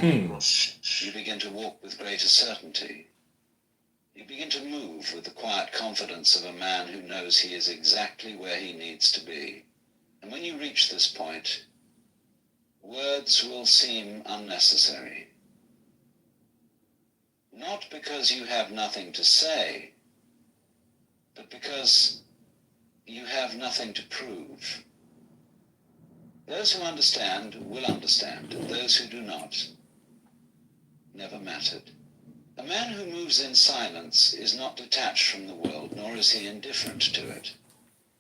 You begin to walk with greater certainty. You begin to move with the quiet confidence of a man who knows he is exactly where he needs to be. And when you reach this point, words will seem unnecessary. Not because you have nothing to say, but because you have nothing to prove. Those who understand will understand, and those who do not never mattered. A man who moves in silence is not detached from the world, nor is he indifferent to it.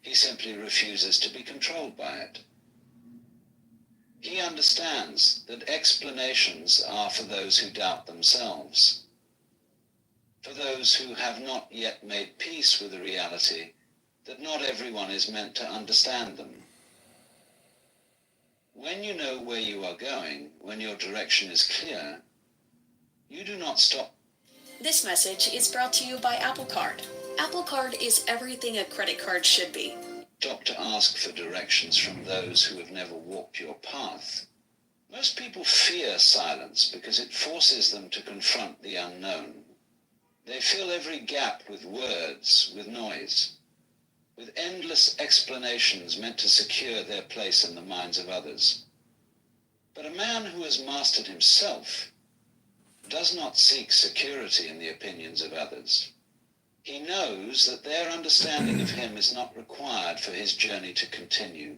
He simply refuses to be controlled by it. He understands that explanations are for those who doubt themselves, for those who have not yet made peace with the reality that not everyone is meant to understand them. When you know where you are going, when your direction is clear, you do not stop. This message is brought to you by Apple Card. Apple Card is everything a credit card should be. Stop to ask for directions from those who have never walked your path. Most people fear silence because it forces them to confront the unknown. They fill every gap with words, with noise, with endless explanations meant to secure their place in the minds of others. But a man who has mastered himself does not seek security in the opinions of others. He knows that their understanding of him is not required for his journey to continue.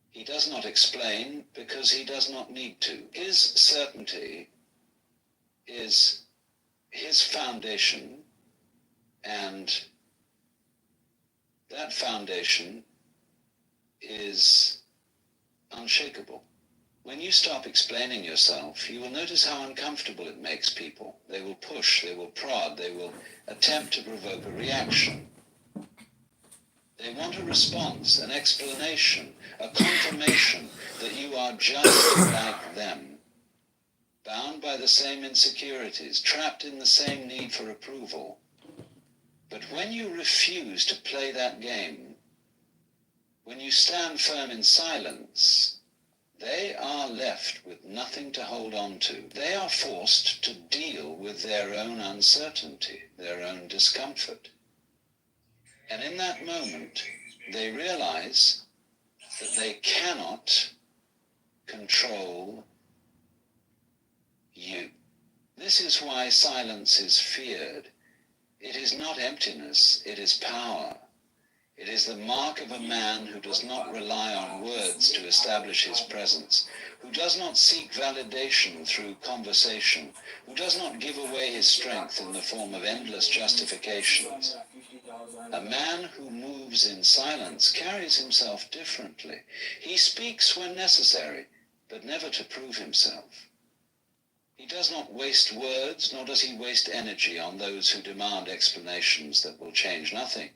He does not explain because he does not need to. His certainty is his foundation, and that foundation is unshakable. When you stop explaining yourself, you will notice how uncomfortable it makes people. They will push, they will prod, they will attempt to provoke a reaction. They want a response, an explanation, a confirmation that you are just like them, bound by the same insecurities, trapped in the same need for approval. But when you refuse to play that game, when you stand firm in silence, they are left with nothing to hold on to. They are forced to deal with their own uncertainty, their own discomfort. And in that moment, they realize that they cannot control you. This is why silence is feared. It is not emptiness, it is power. It is the mark of a man who does not rely on words to establish his presence, who does not seek validation through conversation, who does not give away his strength in the form of endless justifications. A man who moves in silence carries himself differently. He speaks when necessary, but never to prove himself. He does not waste words, nor does he waste energy on those who demand explanations that will change nothing.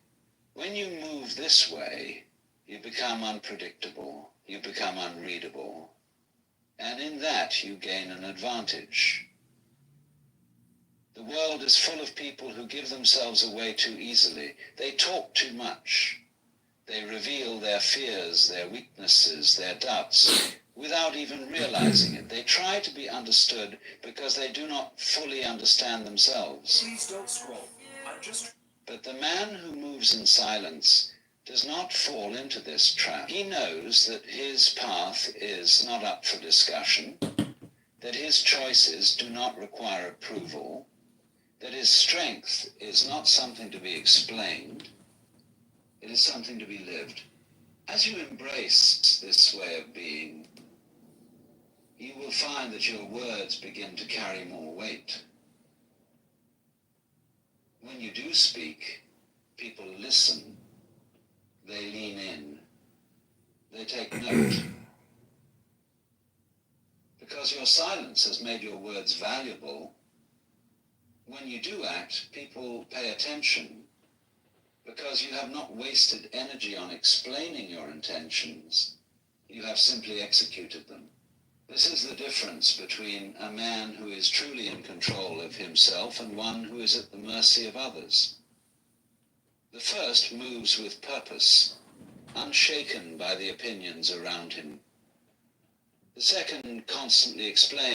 When you move this way, you become unpredictable, you become unreadable, and in that you gain an advantage. The world is full of people who give themselves away too easily. They talk too much. They reveal their fears, their weaknesses, their doubts, without even realizing it. They try to be understood because they do not fully understand themselves. Please don't scroll. But the man who moves in silence does not fall into this trap. He knows that his path is not up for discussion, that his choices do not require approval, that his strength is not something to be explained, it is something to be lived. As you embrace this way of being, you will find that your words begin to carry more weight. When you do speak, people listen, they lean in, they take note. Because your silence has made your words valuable, when you do act, people pay attention, because you have not wasted energy on explaining your intentions, you have simply executed them. This is the difference between a man who is truly in control of himself and one who is at the mercy of others. The first moves with purpose, unshaken by the opinions around him. The second constantly explains